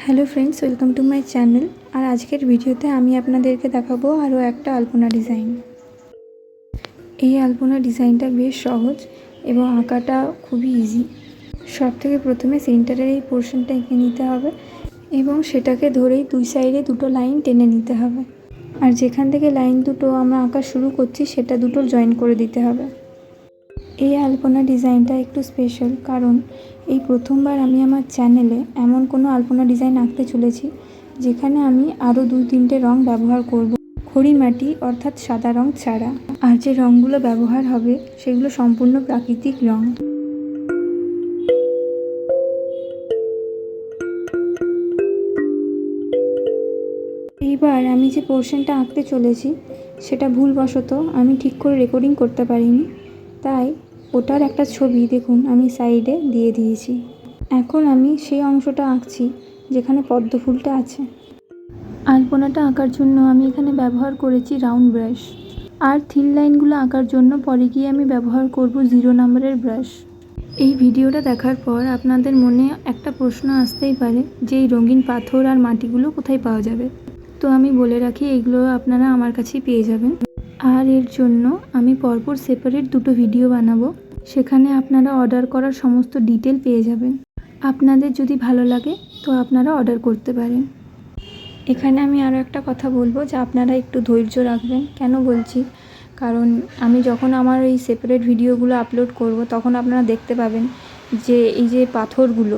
Hello friends, welcome to my channel. আর আজকের ভিডিওতে আমি আপনাদেরকে দেখাবো আরও একটা আলপনা ডিজাইন। এই আলপনা ডিজাইনটা বেশ সহজ এবং আঁকাটা খুবই ইজি। সবথেকে প্রথমে সেন্টারের এই পোর্শনটা এঁকে নিতে হবে এবং সেটাকে ধরেই দুই সাইডে দুটো লাইন টেনে নিতে হবে। আর যেখান থেকে লাইন দুটো আমরা আঁকা শুরু করছি সেটা দুটো জয়েন করে দিতে হবে। এই আলপনা ডিজাইনটা একটু স্পেশাল, কারণ এই প্রথমবার আমি আমার চ্যানেলে এমন কোনো আলপনা ডিজাইন আঁকতে চলেছি যেখানে আমি আরও 2-3টে রং ব্যবহার করব, খড়ি মাটি অর্থাৎ সাদা রং ছাড়া। আর যে রঙগুলো ব্যবহার হবে সেগুলো সম্পূর্ণ প্রাকৃতিক রং। এইবার আমি যে পোর্শনটা আঁকতে চলেছি সেটা ভুলবশত আমি ঠিক করে রেকর্ডিং করতে পারিনি, তাই ওটার একটা ছবি দেখুন আমি সাইডে দিয়ে দিয়েছি। এখন আমি সেই অংশটা আঁকছি যেখানে পদ্ম ফুলটা আছে। আলপনাটা আঁকার জন্য আমি এখানে ব্যবহার করেছি রাউন্ড ব্রাশ, আর থিন লাইনগুলো আঁকার জন্য পরে গিয়ে আমি ব্যবহার করব 0 নম্বরের ব্রাশ। এই ভিডিওটা দেখার পর আপনাদের মনে একটা প্রশ্ন আসতেই পারে যে এই রঙিন পাথর আর মাটিগুলো কোথায় পাওয়া যাবে। তো আমি বলে রাখি, এইগুলো আপনারা আমার কাছেই পেয়ে যাবেন। আর এর জন্য আমি পরপর সেপারেট দুটো ভিডিও বানাবো, সেখানে আপনারা অর্ডার করার সমস্ত ডিটেল পেয়ে যাবেন। আপনাদের যদি ভালো লাগে তো আপনারা অর্ডার করতে পারেন। এখানে আমি আরও একটা কথা বলবো যে আপনারা একটু ধৈর্য রাখবেন। কেন বলছি, কারণ আমি যখন আমার এই সেপারেট ভিডিওগুলো আপলোড করব তখন আপনারা দেখতে পাবেন যে এই যে পাথরগুলো,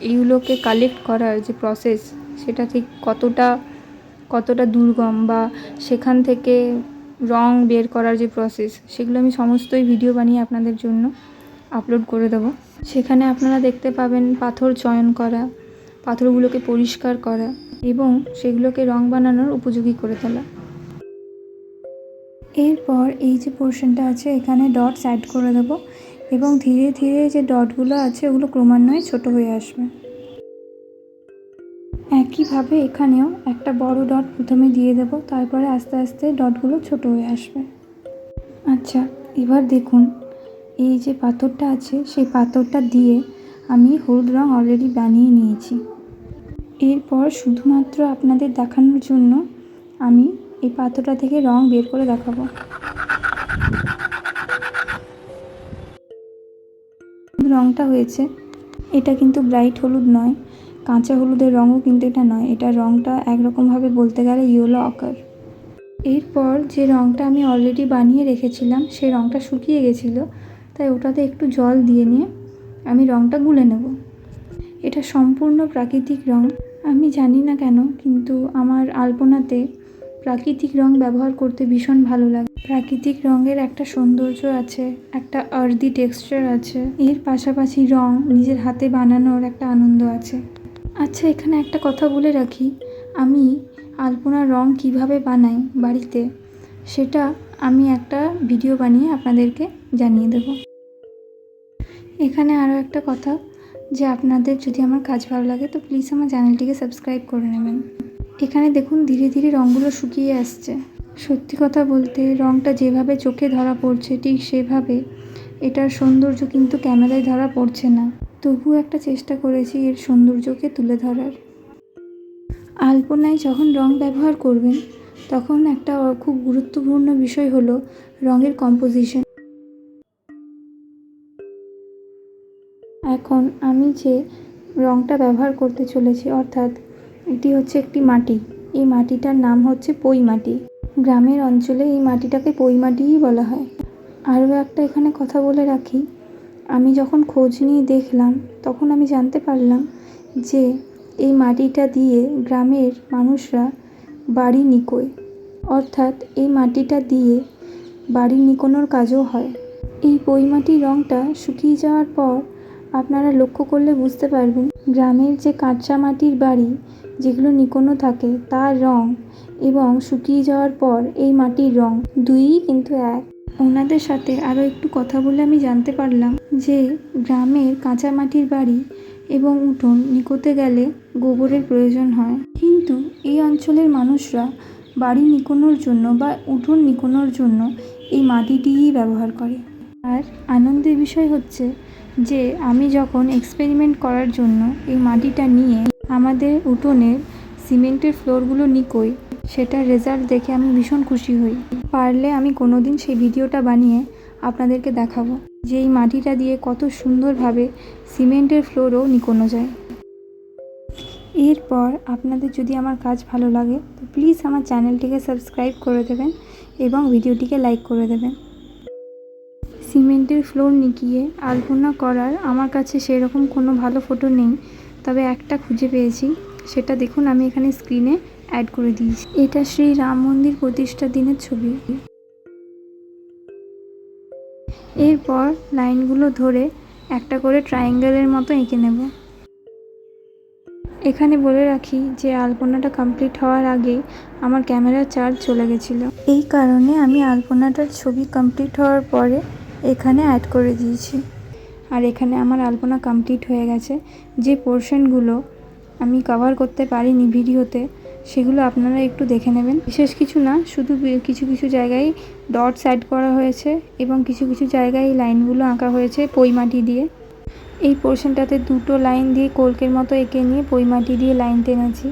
এইগুলোকে কালেক্ট করার যে প্রসেস সেটা ঠিক কতটা দুর্গম, বা সেখান থেকে রং বের করার যে প্রসেস, সেগুলো আমি সমস্তই ভিডিও বানিয়ে আপনাদের জন্য আপলোড করে দেবো। সেখানে আপনারা দেখতে পাবেন পাথর চয়ন করা, পাথরগুলোকে পরিষ্কার করা এবং সেগুলোকে রং বানানোর উপযোগী করে তোলা। এরপর এই যে পোর্শনটা আছে এখানে ডটস অ্যাড করে দেবো এবং ধীরে ধীরে যে ডটগুলো আছে ওগুলো ক্রমান্বয়ে ছোট হয়ে আসবে। একইভাবে এখানেও একটা বড় ডট প্রথমে দিয়ে দেবো, তারপরে আস্তে আস্তে ডটগুলো ছোট হয়ে আসবে। আচ্ছা, এবার দেখুন এই যে পাথরটা আছে সেই পাথরটা দিয়ে আমি হলুদ রং অলরেডি বানিয়ে নিয়েছি। এরপর শুধুমাত্র আপনাদের দেখানোর জন্য আমি এই পাথরটা থেকে রং বের করে দেখাবো। রংটা হয়েছে, এটা কিন্তু ব্রাইট হলুদ নয়, কাঁচা হলুদের রঙও কিন্তু এটা নয়, এটা রংটা একরকমভাবে বলতে গেলে ইয়েলো অকার। এরপর যে রংটা আমি অলরেডি বানিয়ে রেখেছিলাম সেই রংটা শুকিয়ে গেছিলো, তাই ওটাতে একটু জল দিয়ে নিয়ে আমি রংটা গুলে নেব। এটা সম্পূর্ণ প্রাকৃতিক রং। আমি জানি না কেন, কিন্তু আমার আলপনাতে প্রাকৃতিক রং ব্যবহার করতে ভীষণ ভালো লাগে। প্রাকৃতিক রঙের একটা সৌন্দর্য আছে, একটা আর্দি টেক্সচার আছে, এর পাশাপাশি রং নিজের হাতে বানানোর একটা আনন্দ আছে। আচ্ছা, এখানে একটা কথা বলে রাখি, আমি আলপনার রং কিভাবে বানাই বাড়িতে সেটা আমি একটা ভিডিও বানিয়ে আপনাদেরকে জানিয়ে দেব। এখানে আরও একটা কথা, যে আপনাদের যদি আমার কাজ ভালো লাগে তো প্লিজ আমার চ্যানেলটিকে সাবস্ক্রাইব করে নেবেন। এখানে দেখুন ধীরে ধীরে রঙগুলো শুকিয়ে আসছে। সত্যি কথা বলতে রঙটা যেভাবে চোখে ধরা পড়ছে ঠিক সেভাবে এটার সৌন্দর্য কিন্তু ক্যামেরায় ধরা পড়ছে না, তবুও একটা চেষ্টা করেছি এর সৌন্দর্যকে তুলে ধরার। আলপনায় যখন রং ব্যবহার করবেন তখন একটা খুব গুরুত্বপূর্ণ বিষয় হলো রঙের কম্পোজিশন। এখন আমি যে রংটা ব্যবহার করতে চলেছি, অর্থাৎ এটি হচ্ছে একটি মাটি। এই মাটিটার নাম হচ্ছে পই মাটি। গ্রামের অঞ্চলে এই মাটিটাকে পই মাটিই বলা হয়। আরও একটা এখানে কথা বলে রাখি, আমি যখন খোঁজ নিয়ে দেখলাম তখন আমি জানতে পারলাম যে এই মাটিটা দিয়ে গ্রামের মানুষরা বাড়ি নিকোয়, অর্থাৎ এই মাটিটা দিয়ে বাড়ি নিকোনোর কাজও হয়। এই পই মাটির রঙটা শুকিয়ে যাওয়ার পর আপনারা লক্ষ্য করলে বুঝতে পারবেন গ্রামের যে কাঁচা মাটির বাড়ি যেগুলো নিকোনো থাকে তার রং এবং শুকিয়ে যাওয়ার পর এই মাটির রং দুইই কিন্তু এক। ওনাদের সাথে আরও একটু কথা বলে আমি জানতে পারলাম যে গ্রামের কাঁচা মাটির বাড়ি এবং উঠোন নিকোতে গেলে গোবরের প্রয়োজন হয়, কিন্তু এই অঞ্চলের মানুষরা বাড়ি নিকোনোর জন্য বা উঠোন নিকোনোর জন্য এই মাটিটিই ব্যবহার করে। আর আনন্দের বিষয় হচ্ছে যে আমি যখন এক্সপেরিমেন্ট করার জন্য এই মাটিটা নিয়ে আমাদের উঠোনের সিমেন্টের ফ্লোরগুলো নিকোই, সেটার রেজাল্ট দেখে আমি ভীষণ খুশি হই। পারলে আমি কোনো দিন সেই ভিডিওটা বানিয়ে আপনাদেরকে দেখাবো যে এই মাটিটা দিয়ে কত সুন্দরভাবে সিমেন্টের ফ্লোরও নিকোনো যায়। এরপর আপনাদের যদি আমার কাজ ভালো লাগে তো প্লিজ আমার চ্যানেলটিকে সাবস্ক্রাইব করে দেবেন এবং ভিডিওটিকে লাইক করে দেবেন। সিমেন্টের ফ্লোর নিকিয়ে আলপনা করার আমার কাছে সেরকম কোনো ভালো ফটো নেই, তবে একটা খুঁজে পেয়েছি, সেটা দেখুন আমি এখানে স্ক্রিনে অ্যাড করে দিয়েছি। এটা শ্রী রাম মন্দির প্রতিষ্ঠার দিনের ছবি। এরপর লাইনগুলো ধরে একটা করে ট্রায়াঙ্গেলের মতো এঁকে নেব। এখানে বলে রাখি যে আলপনাটা কমপ্লিট হওয়ার আগেই আমার ক্যামেরার চার্জ চলে গেছিলো, এই কারণে আমি আলপনাটার ছবি কমপ্লিট হওয়ার পরে এখানে অ্যাড করে দিয়েছি। আর এখানে আমার আলপনা কমপ্লিট হয়ে গেছে। যে পোর্শনগুলো আমি কভার করতে পারিনি ভিডিওতে সেগুলো আপনারা একটু দেখে নেবেন। বিশেষ কিছু না, শুধু কিছু কিছু জায়গায় ডটস অ্যাড করা হয়েছে এবং কিছু কিছু জায়গায় লাইনগুলো আঁকা হয়েছে পইমাটি দিয়ে। এই পোর্শনটাতে দুটো লাইন দিয়ে কলকের মতো এঁকে নিয়ে পইমাটি দিয়ে লাইন টেনেছি।